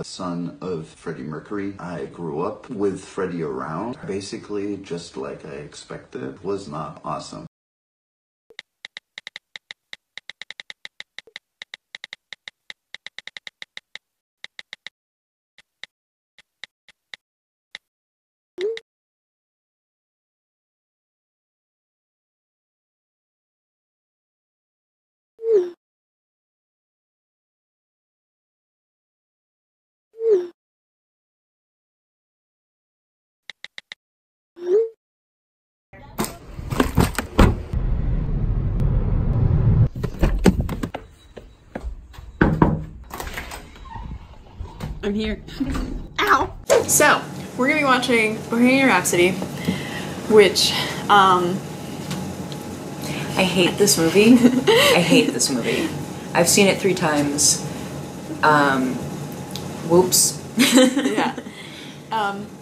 son of Freddie Mercury. I grew up with Freddie around. Basically, just like I expected, was not awesome. I'm here. Ow! So, we're gonna be watching Bohemian Rhapsody, which, I hate this movie. I hate this movie. I've seen it 3 times. Whoops. yeah.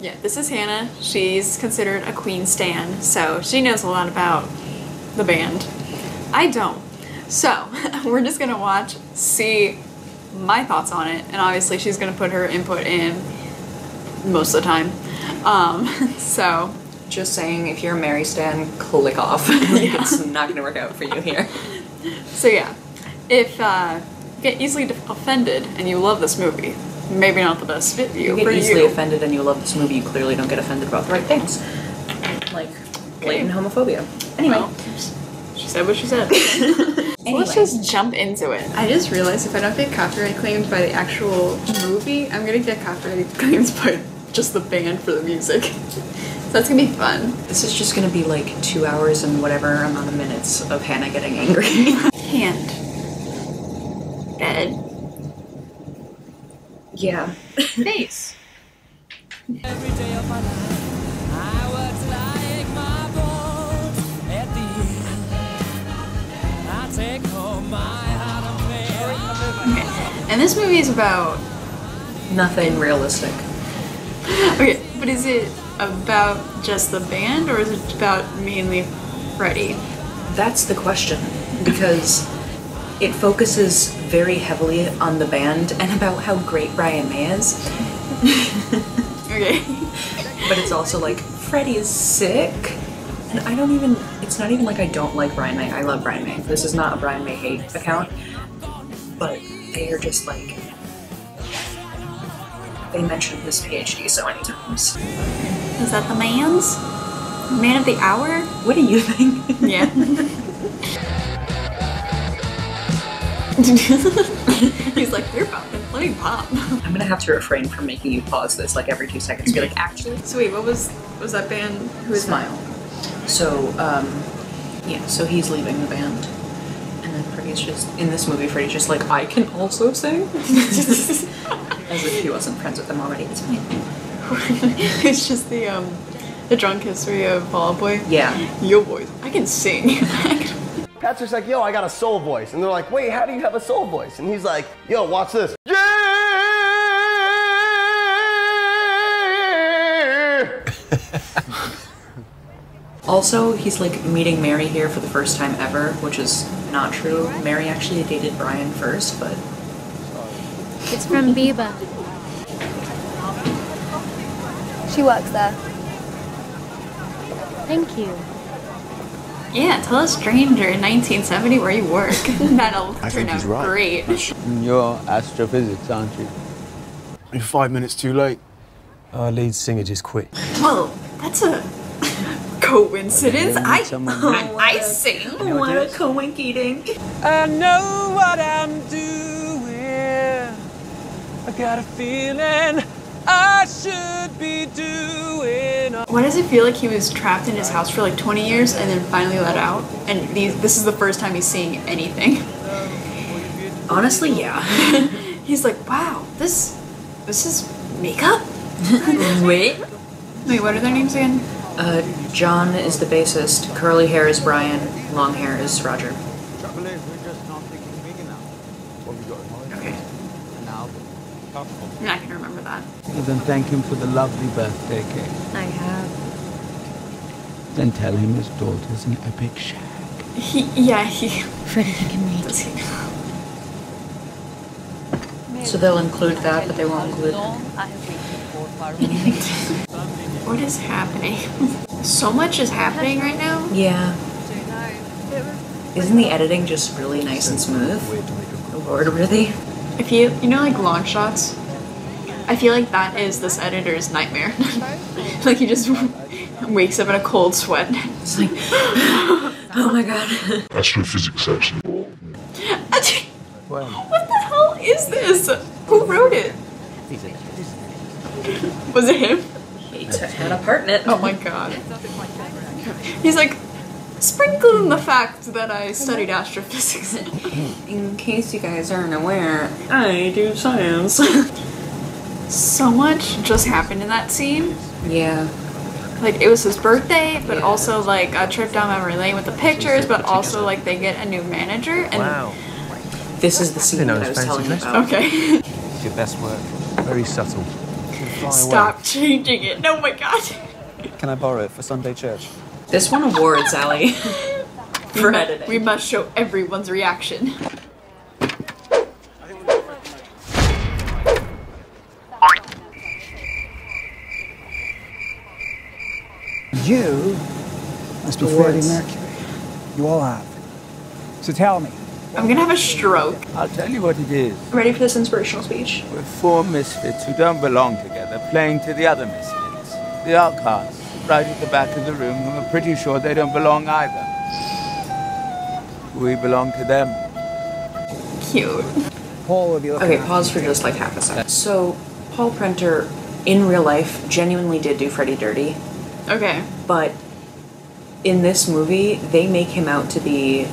Yeah, this is Hannah. She's considered a Queen stan, so she knows a lot about the band. I don't. So, we're just gonna watch, see my thoughts on it, and obviously she's gonna put her input in most of the time. So Just saying, if you're a Mary stan, click off. Yeah. It's not gonna work out for you here. So yeah, if you get easily offended and you love this movie, maybe not the best fit You get easily offended and you love this movie, you clearly don't get offended about the right things. Like blatant homophobia. Anyway. Well, she said what she said. Anyway. Let's just jump into it. I just realized if I don't get copyright claimed by the actual movie, I'm gonna get copyright claims by just the band for the music. So that's gonna be fun. This is just gonna be like 2 hours and whatever amount of minutes of Hannah getting angry. Hand. Bed. Yeah. Face. Every day of my life, I work like my bones. At the end, I take home my heart and play. Okay. And this movie is about Nothing realistic. okay, but is it about just the band or is it about mainly Freddie? That's the question, because it focuses very heavily on the band and about how great Brian May is. Okay. But it's also like, Freddie is sick. And I don't even, it's not even like I don't like Brian May. I love Brian May. This is not a Brian May hate account. But they are just like, they mention his PhD so many times. Is that the man's? Man of the hour? What do you think? Yeah. He's like, you're popping. Let me pop. I'm gonna have to refrain from making you pause this like every 2 seconds. Be like, actually. So wait, what was that band? Who is Smile. So, yeah, so he's leaving the band. And then Freddie's just, in this movie, Freddie's just like, I can also sing? As if he wasn't friends with them already. It's fine. It's just the drunk history of Fall Out Boy. Yeah. Yo boys, I can sing. Patrick's like, yo, I got a soul voice. And they're like, wait, how do you have a soul voice? And he's like, yo, watch this. Yeah! Also, he's like meeting Mary here for the first time ever, which is not true. Mary actually dated Brian first, but... It's from Biba. She works there. Thank you. Yeah, tell a stranger in 1970 where you work. That'll turn out great. You're astrophysics, aren't you? You're 5 minutes too late. Our lead singer just quit. Whoa, that's a coincidence. I sing. What a coinky-dink. I know what I'm doing. I got a feeling I should be doing. Why does it feel like he was trapped in his house for like 20 years and then finally let out? And this is the first time he's seeing anything. Honestly, yeah. He's like, wow, this is makeup? Wait, what are their names again? John is the bassist, curly hair is Brian, long hair is Roger. Okay. I'm not gonna remember that. Well, then thank him for the lovely birthday cake. I have. Then tell him his daughter's an epic shag. Freddie, you can read. Does he? So they'll include that, but they won't include anything. What is happening? So much is happening right now. Yeah. Isn't the editing just really nice and smooth? Lord, really? If you know like long shots, I feel like that is this editor's nightmare. Like he just wakes up in a cold sweat. It's like, oh my god. Astrophysics section. What the hell is this? Who wrote it? Was it him? He had a part in it. Oh my god. He's like, sprinkle in the fact that I studied astrophysics. In case you guys aren't aware, I do science. So much just happened in that scene. Yeah. Like, it was his birthday, but also like a trip down memory lane with the pictures, but also like they get a new manager. And Wow. This is the scene that I was telling you about. Okay. It's your best work. Very subtle. Stop changing it. Oh my god. Can I borrow it for Sunday church? This one awards, Allie. For editing. We must show everyone's reaction. You must be Freddie Mercury. You all have. So tell me. I'm gonna have a stroke. I'll tell you what it is. Ready for this inspirational speech? We're four misfits who don't belong together, playing to the other misfits. The outcasts, right at the back of the room, who are pretty sure they don't belong either. We belong to them. Cute. Paul will be looking Okay, pause for just like half a second. So, Paul Prenter, in real life, genuinely did do Freddie dirty. Okay. But in this movie, they make him out to be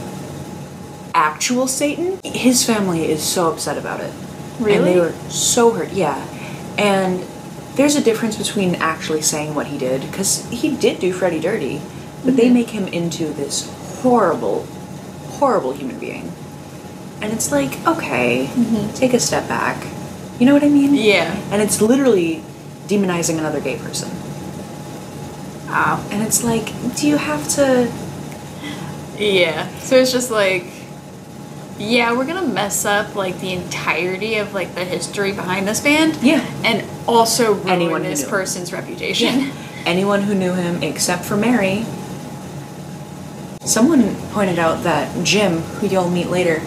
actual Satan. His family is so upset about it. Really? And they were so hurt, yeah. And there's a difference between actually saying what he did, because he did do Freddie dirty, but they make him into this horrible, horrible human being. And it's like, okay, take a step back. You know what I mean? Yeah. And it's literally demonizing another gay person. Wow. And it's like, do you have to... Yeah. So it's just like, yeah, we're gonna mess up like the entirety of like the history behind this band. Yeah. And also ruin Anyone who this knew him. person's reputation. Yeah. Anyone who knew him except for Mary. Someone pointed out that Jim, who you'll meet later,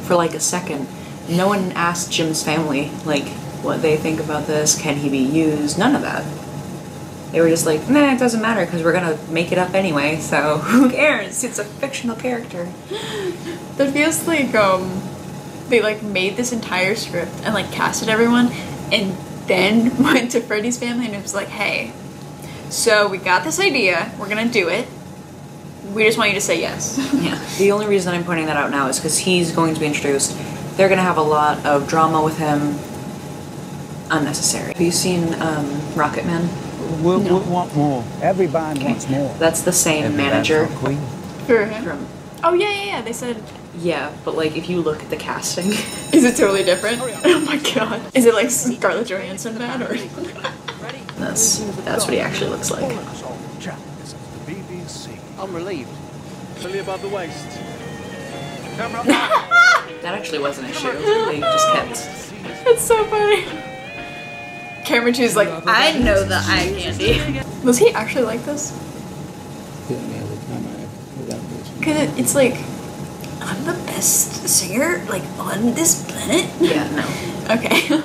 for like a second, no one asked Jim's family like what they think about this, can he be used, none of that. They were just like, nah, it doesn't matter because we're gonna make it up anyway, so who cares? It's a fictional character. That feels like they like made this entire script and like casted everyone and then went to Freddie's family and it was like, hey, so we got this idea, we're gonna do it. We just want you to say yes. Yeah. The only reason I'm pointing that out now is because he's going to be introduced. They're gonna have a lot of drama with him. Unnecessary. Have you seen Rocket Man? We'll want more. Every band wants more. That's the same manager. For him. Oh yeah. They said. Yeah, but like if you look at the casting, Is it totally different? Oh my god. Is it like Scarlett Johansson bad or? that's what he actually looks like. I'm relieved. Fully above the waist. That actually wasn't an issue. They just kept. It's so funny. Cameron Chu's like, I know the eye candy. Was he actually like this? Cause it's like, I'm the best singer like on this planet. Yeah, no. Okay.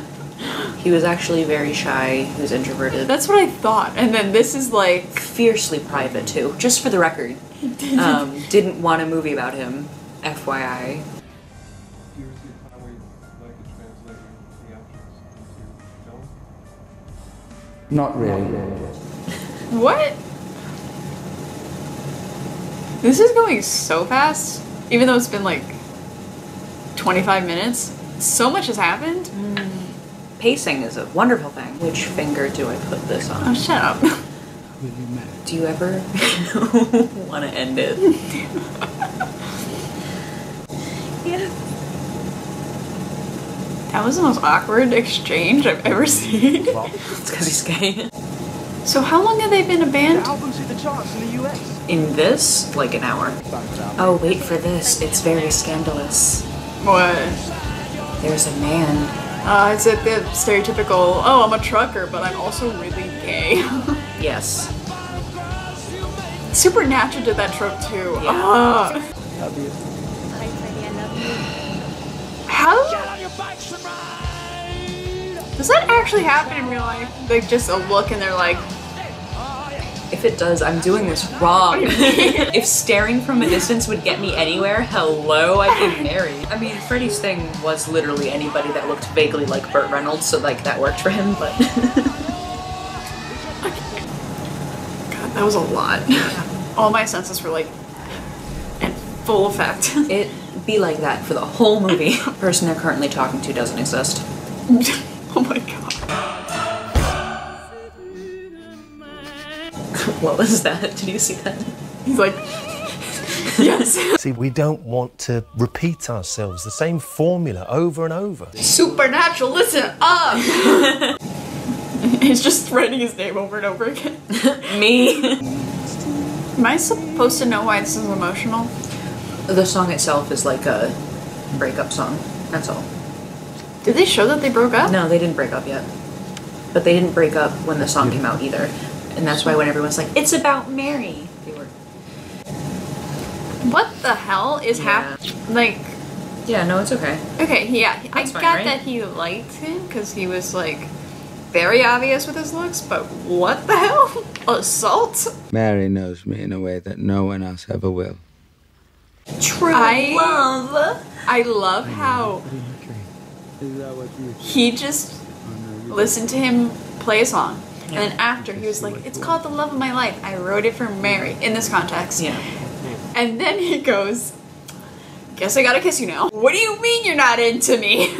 He was actually very shy. He was introverted. That's what I thought. And then this is like Fiercely private too. Just for the record, didn't want a movie about him. FYI. Not really. What? This is going so fast, even though it's been like 25 minutes. So much has happened. Pacing is a wonderful thing. Which finger do I put this on? Oh, shut up. Do you ever want to end it? Yeah. That was the most awkward exchange I've ever seen. It's because he's gay. So how long have they been a band? Albums hit the charts in the US. In this, like an hour. Oh, wait for this. It's very scandalous. What? There's a man It's like the stereotypical, oh, I'm a trucker, but I'm also really gay. Yes. Supernatural did that trope too. Yeah. Hi, Freddie, I love you. How? Does that actually happen in real life? Like just a look and they're like, if it does, I'm doing this wrong. If staring from a distance would get me anywhere, hello, I'd be married. I mean, Freddie's thing was literally anybody that looked vaguely like Burt Reynolds, so like that worked for him, but... God, that was a lot. All my senses were like in full effect. It be like that for the whole movie. The person they're currently talking to doesn't exist. Oh my god. What was that? Did you see that? He's like, yes. See, we don't want to repeat ourselves, the same formula over and over. Supernatural, listen up! He's just writing his name over and over again. Me. Am I supposed to know why this is emotional? The song itself is like a breakup song, that's all. Did they show that they broke up? No, they didn't break up yet. But they didn't break up when the song came out either. And that's why when everyone's like, it's about Mary, they were... What the hell is happening? Like... Yeah, no, it's okay. Okay, yeah, I That's fine, got right? that he liked him because he was like very obvious with his looks, but what the hell? Assault? Mary knows me in a way that no one else ever will. True love. I love how he just listened to him play a song. And then after, he was like, it's called The Love of My Life. I wrote it for Mary, in this context. Yeah. And then he goes, guess I gotta kiss you now. What do you mean you're not into me?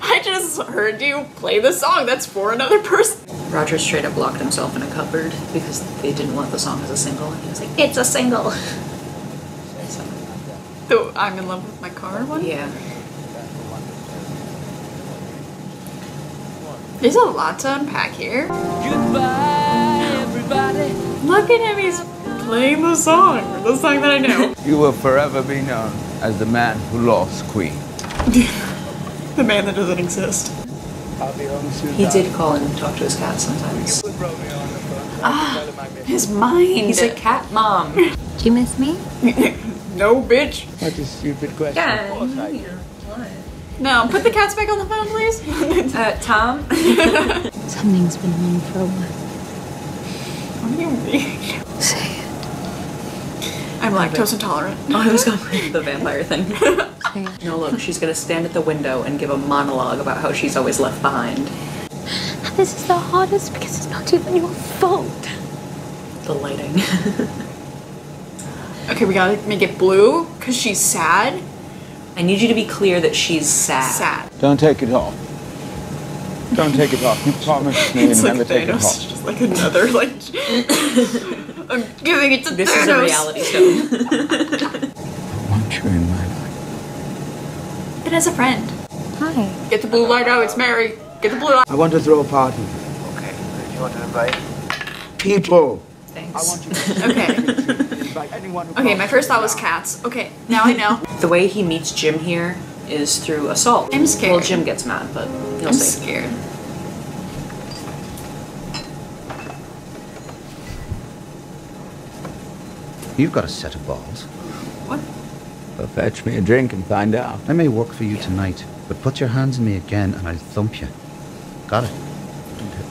I just heard you play the song. That's for another person. Roger straight up locked himself in a cupboard because they didn't want the song as a single. And he was like, it's a single. So, The I'm in love with my car one? yeah. There's a lot to unpack here. Goodbye, everybody. Look at him, he's playing the song that I know. You will forever be known as the man who lost Queen. The man that doesn't exist. He did call and talk to his cat sometimes. His mind. He's a cat mom. Do you miss me? No, bitch. What a stupid question. Yeah. No, put the cats back on the phone, please. Tom? Something's been wrong for a while. What do you mean? Say it. I'm lactose intolerant. Oh, I was going for the vampire thing. Say it. No, look, she's gonna stand at the window and give a monologue about how she's always left behind. This is the hardest because it's not even your fault. The lighting. Okay, we gotta make it blue, because she's sad. I need you to be clear that she's sad. Sad. Don't take it off. Don't take it off. You promised me It's you'd like never take it Thanos, off. just like another, like... I'm giving it to This Thanos. is a reality show. I want you in my life. But as a friend. Hi. Get the blue light out, it's Mary. Get the blue light. I want to throw a party. Okay, do you want to invite? People. Thanks. Okay. Okay, my first thought was cats. Okay, now I know. The way he meets Jim here is through assault. I'm scared. Well, Jim gets mad, but you'll I'm see. scared. You've got a set of balls. What? Well, fetch me a drink and find out. I may work for you tonight, but put your hands on me again and I'll thump you. Got it?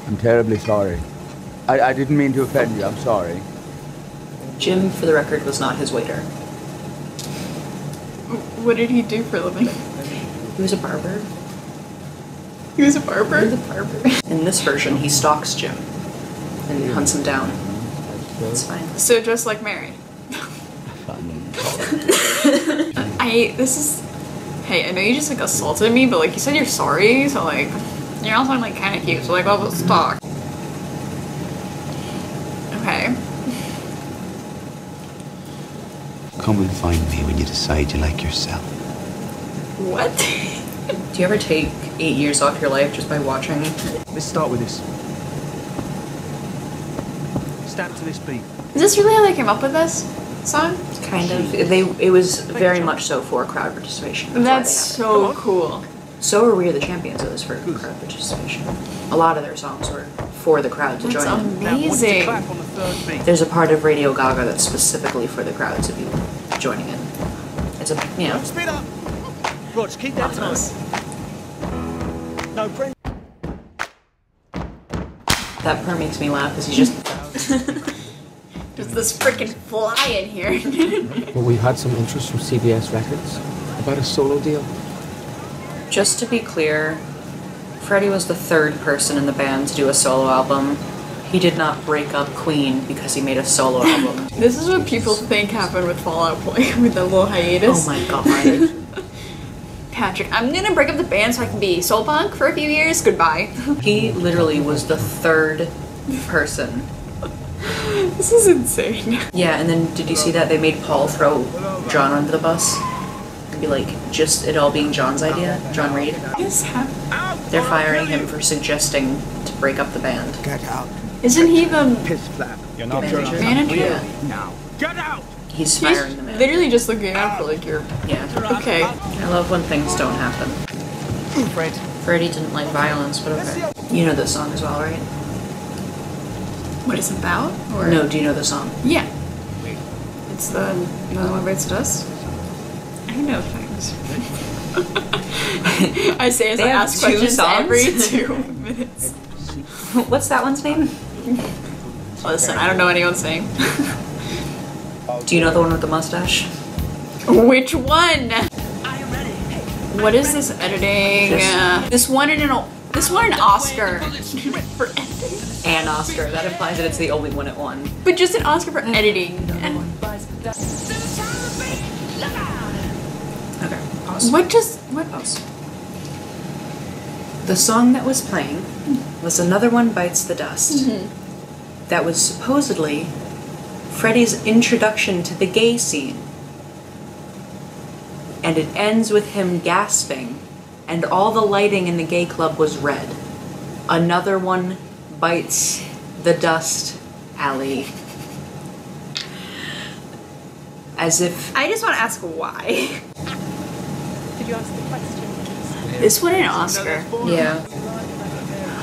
I'm terribly sorry. I didn't mean to offend you. I'm sorry. Jim, for the record, was not his waiter. What did he do for a living? He was a barber. He was a barber? He was a barber. In this version, he stalks Jim and hunts him down. It's fine. So just like Mary. Hey, I know you just like assaulted me, but like you said you're sorry, so like, you're also like kind of cute, so like, well, let's talk. Okay. Come and find me when you decide you like yourself. What? Do you ever take 8 years off your life just by watching? Let's start with this. Stamp to this beat. Is this really how they came up with this song? Kind of. It was very much so for crowd participation. That's so cool. So are We Are the Champions of this for crowd participation. A lot of their songs were for the crowd to join in. Amazing. There's a part of Radio Gaga that's specifically for the crowd to be joining in. It's a, you know. Speed up. Rog, keep that time. No, Brent. That part makes me laugh because he just. There's this freaking fly in here. Well, we've had some interest from CBS Records about a solo deal. Just to be clear, Freddie was the third person in the band to do a solo album. He did not break up Queen because he made a solo album. This is what people think happened with Fall Out Boy, with the little hiatus. Oh my god. Patrick, I'm gonna break up the band so I can be soul punk for a few years. Goodbye. He literally was the third person. This is insane. Yeah, and then did you see that they made Paul throw John under the bus? And be like, just it all being John's idea? John Reed? They're firing him for suggesting to break up the band. Get out. Isn't he the Piss flap. You're not manager? Yeah. Now. Get out! He's firing the man. Literally just looking out for like your... Yeah. Okay. I love when things don't happen. Fred. Freddie didn't like violence, but okay. You know this song as well, right? What it's about? Or... No, do you know the song? Yeah. It's the one bites the dust. I know things. I say as I ask questions every 2 minutes. What's that one's name? Listen, I don't know anyone's name. Do you know the one with the mustache? Which one? What is this editing? This one in an Oscar for editing. An Oscar. That implies that it's the only one it won. But just an Oscar for editing. Okay. Pause. What? Pause. The song that was playing was Another One Bites the Dust. That was supposedly Freddie's introduction to the gay scene. And it ends with him gasping, and all the lighting in the gay club was red. Another one bites the dust, alley. As if... I just want to ask why. Did you ask the question? This won an Oscar. Yeah.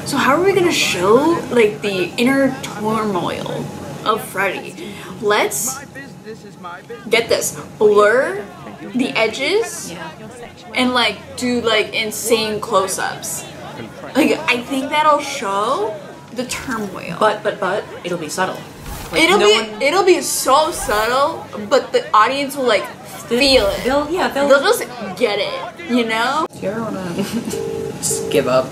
So how are we gonna show like the inner turmoil of Freddie? Let's get this, blur the edges and like do like insane close-ups. Like I think that'll show the turmoil. But it'll be subtle. Like, it'll be so subtle, but the audience will like feel it. They'll just get it, you know? Do you ever wanna just give up?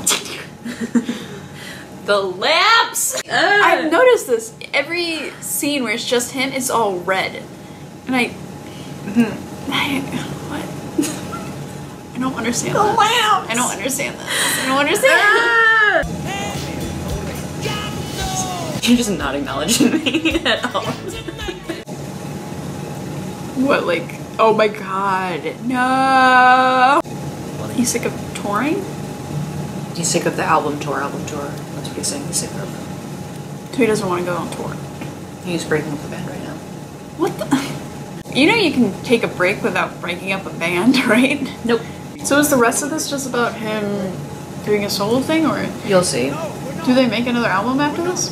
The lamps! I've noticed this. Every scene where it's just him, it's all red. And what? I don't understand this. I don't understand this. I don't understand. You're just not acknowledging me at all. What, like, oh my god, no! He's sick of touring? He's sick of the album tour. That's what he's saying he's sick of. So he doesn't want to go on tour. He's breaking up the band right now. What the? You know you can take a break without breaking up a band, right? Nope. So is the rest of this just about him doing a solo thing, or? You'll see. Do they make another album after this?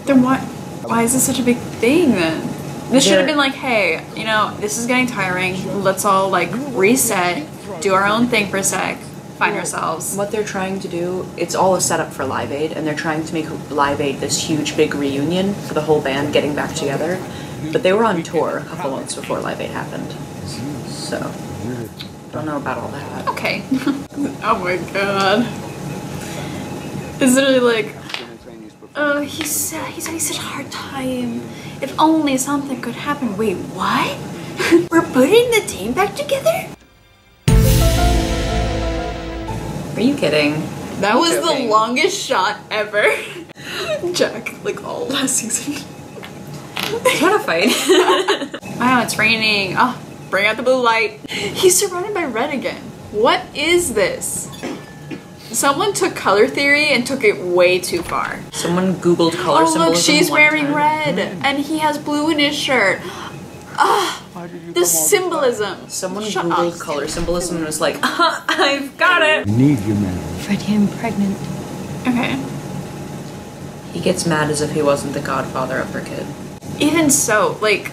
Then why is this such a big thing then? This should have been like, hey, you know, this is getting tiring. Let's all like reset, do our own thing for a sec, find ourselves. What they're trying to do, it's all a setup for Live Aid, and they're trying to make Live Aid this huge big reunion for the whole band getting back together. But they were on tour a couple months before Live Aid happened. So, don't know about all that. Okay. Oh my god. It's literally like, oh, he said he's having such a hard time. If only something could happen. Wait, what? We're putting the team back together? Are you kidding? That was the longest shot ever. Jack, like all last season. Trying to fight. Wow, it's raining. Oh, bring out the blue light. He's surrounded by red again. What is this? Someone took color theory and took it way too far. Someone Googled color symbolism. Oh look, she's wearing time. red, and he has blue in his shirt. Ugh. the symbolism. Someone Shut googled up. color symbolism and was like, I've got it. Need you, man. Freddie, I'm pregnant. Okay. He gets mad as if he wasn't the godfather of her kid. Even so, like,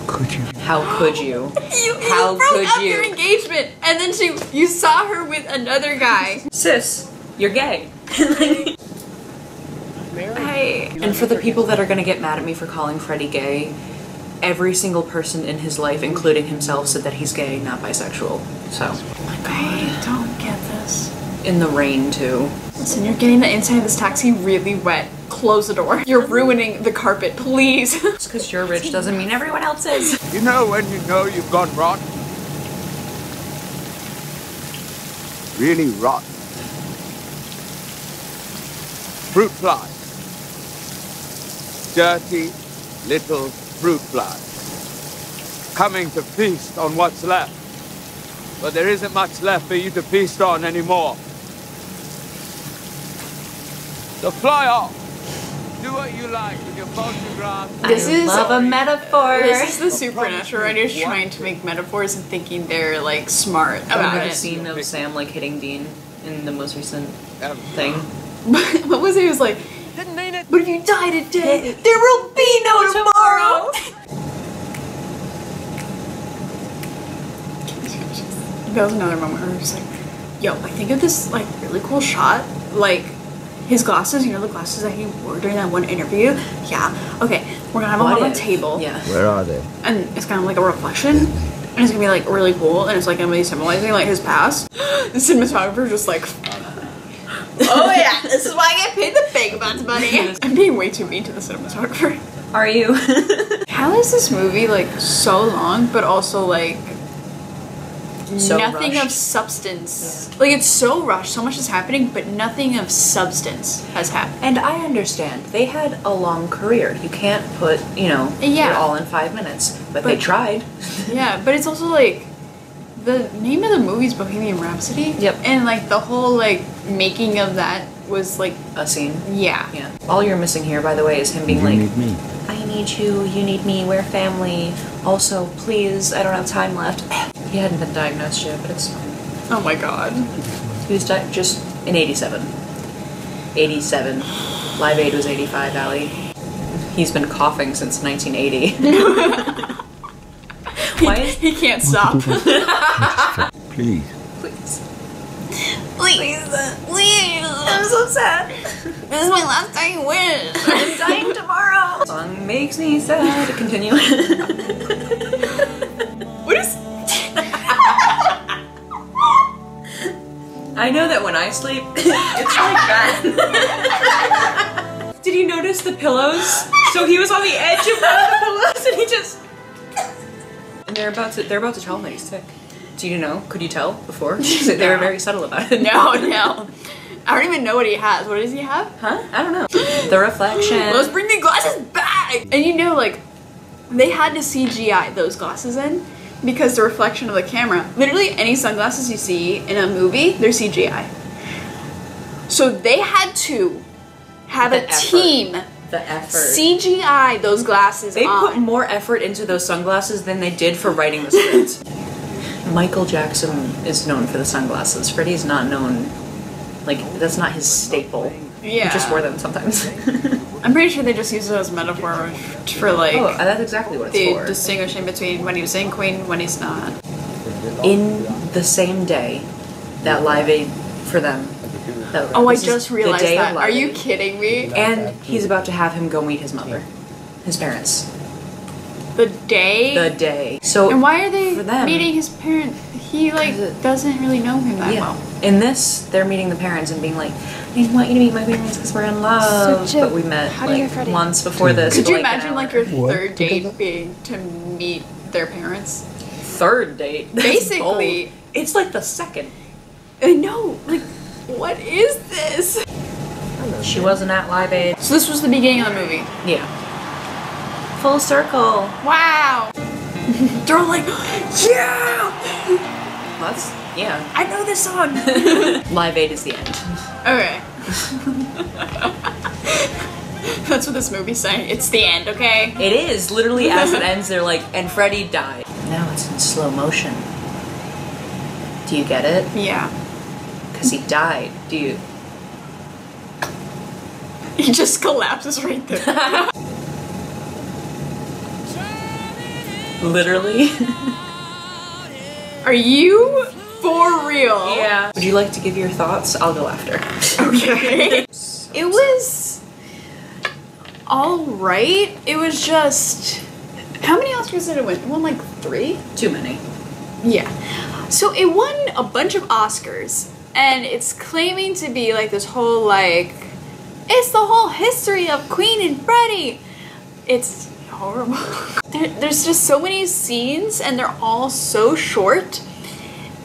Could you? How could you? How could up you? your engagement, and then you saw her with another guy. Sis, you're gay. And for the people that are gonna get mad at me for calling Freddie gay, every single person in his life, including himself, said that he's gay, not bisexual. So. I don't get this. In the rain, too. Listen, you're getting the inside of this taxi really wet. Close the door. You're ruining the carpet, please. Just because you're rich doesn't mean everyone else is. You know when you know you've gone rotten? Really rotten. Fruit flies. Dirty little fruit flies. Coming to feast on what's left. But there isn't much left for you to feast on anymore. So fly off. Do what you like with your photograph. I love a metaphor. This is the supernatural writers trying to make metaphors and thinking they're like smart about I've it. seen of Sam like hitting Dean in the most recent thing. What was it? He was like, didn't mean it. But if you die today, there will be no tomorrow. That was another moment where I was just like, yo, I think of this like really cool shot, like his glasses, you know the glasses that he wore during that one interview? Yeah. Okay, we're gonna have them on a table. Yeah. Where are they? And it's kind of like a reflection. And it's gonna be like really cool, and it's like gonna be symbolizing like his past. The cinematographer just like, oh yeah, this is why I get paid the big bucks, buddy. I'm being way too mean to the cinematographer. Are you? How is this movie like so long, but also like So nothing rushed. of substance? Yeah. Like it's so rushed, so much is happening, but nothing of substance has happened. And I understand. They had a long career. You can't put, you know, Yeah. it all in 5 minutes. But they tried. Yeah, but it's also like the name of the movie is Bohemian Rhapsody. Yep. And like the whole like making of that was like A scene. yeah. Yeah. All you're missing here, by the way, is him being You like, need me. I need you need me, we're family. Also, please, I don't have time left. He hadn't been diagnosed yet, but it's fine. Oh my god. He was just in 87. 87. Live Aid was 85, Allie. He's been coughing since 1980. Why is he can't stop. Please. Please. Please. I'm so sad. This is my last dying wish. I'm dying tomorrow. Song makes me sad. Continue. What is I know that when I sleep, it's like that. Did you notice the pillows? So he was on the edge of one of the pillows and he just... And they're about to tell him that he's sick. Do you know? Could you tell before? They were very subtle about it. No. I don't even know what he has. What does he have? Huh? I don't know. The reflection. Let's bring the glasses back! And you know, like, they had to CGI those glasses in because the reflection of the camera. Literally any sunglasses you see in a movie, they're CGI. So they had to have The a effort. team The effort. CGI those glasses They on. put more effort into those sunglasses than they did for writing the script. Michael Jackson is known for the sunglasses. Freddie's not known. Like, that's not his staple. Yeah. He just wore them sometimes. I'm pretty sure they just use it as a metaphor for like Oh, that's exactly what it's the for. distinguishing between when he was in Queen, when he's not. In the same day that Live Aid for them. Oh, I this is just the realized day of that. Live Are you Aid. kidding me? And he's about to have him go meet his mother. His parents. The day? The day. So And why are they for them- meeting his parents? He like doesn't really know him that well. In this, they're meeting the parents and being like, I want you to meet my parents because we're in love. So, Jim, but we met how do you like Freddie? months before this. Could for, you like, an imagine hour. like your What? third date being to meet their parents? Third date? That's Basically. bold. It's like the second. I know. Like, what is this? She wasn't at Live Aid. So this was the beginning of the movie. Yeah. Full circle. Wow. They're all like, yeah. That's, yeah. I know this song. Live Aid is the end. Okay. That's what this movie's saying. It's the end, okay? It is. Literally, as it ends, they're like, and Freddy died. Now it's in slow motion. Do you get it? Yeah. Because he died. Do you? He just collapses right there. Literally? Are you for real? Yeah. Would you like to give your thoughts? I'll go after. Okay. It was alright. It was just... How many Oscars did it win? It won like 3? Too many. Yeah. So it won a bunch of Oscars, and it's claiming to be like this whole like, it's the whole history of Queen and Freddie. It's horrible. There's just so many scenes, and they're all so short,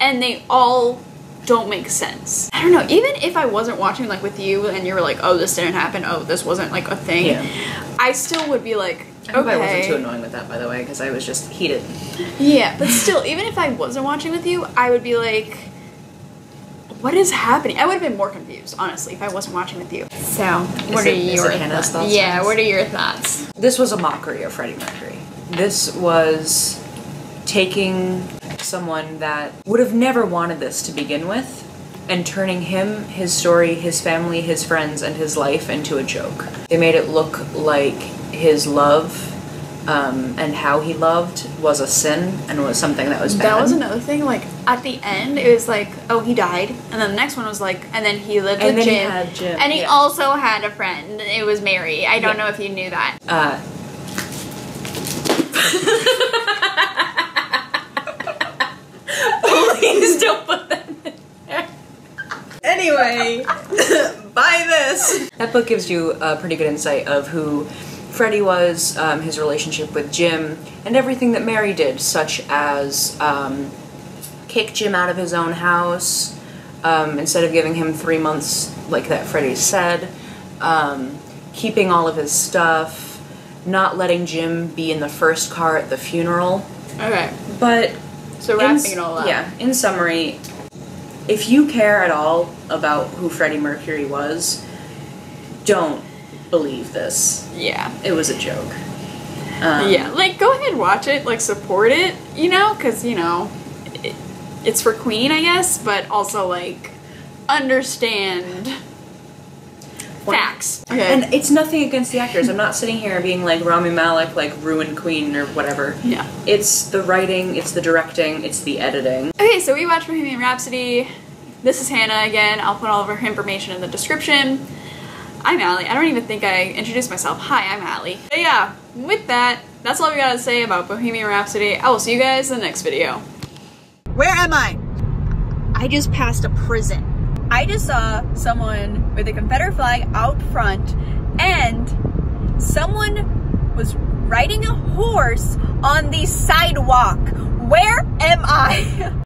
and they all don't make sense. I don't know, even if I wasn't watching like with you and you were like, oh, this didn't happen, oh, this wasn't like a thing, yeah. I still would be like, I hope I wasn't too annoying with that, by the way, because I was just heated. Yeah, but still, even if I wasn't watching with you, I would be like, what is happening? I would have been more confused, honestly, if I wasn't watching with you. So, what are your thoughts? Yeah, what are your thoughts? This was a mockery of Freddie Mercury. This was taking someone that would have never wanted this to begin with and turning him, his story, his family, his friends, and his life into a joke. They made it look like his love and how he loved was a sin and was something that was bad. That was another thing, like, at the end, it was like, oh, he died, and then the next one was like, and then he lived with Jim. He had Jim. And he also had a friend. It was Mary. I don't know if you knew that. Please don't put that in there. Anyway, buy this. That book gives you a pretty good insight of who Freddie was, his relationship with Jim, and everything that Mary did, such as kick Jim out of his own house, instead of giving him 3 months like that Freddie said, keeping all of his stuff, not letting Jim be in the first car at the funeral. Okay. But so wrapping it all up. Yeah, in summary, if you care at all about who Freddie Mercury was, don't believe this. Yeah. It was a joke. Yeah, like, go ahead and watch it, like, support it, you know, because, you know, it's for Queen, I guess, but also, like, understand facts. Okay. And it's nothing against the actors. I'm not sitting here being like Rami Malek, like, ruined Queen or whatever. Yeah. It's the writing, it's the directing, it's the editing. Okay, so we watched Bohemian Rhapsody. This is Hannah again. I'll put all of her information in the description. I'm Allie. I don't even think I introduced myself. Hi, I'm Allie. But yeah, with that, that's all we gotta say about Bohemian Rhapsody. I will see you guys in the next video. Where am I? I just passed a prison. I just saw someone with a Confederate flag out front, and someone was riding a horse on the sidewalk. Where am I?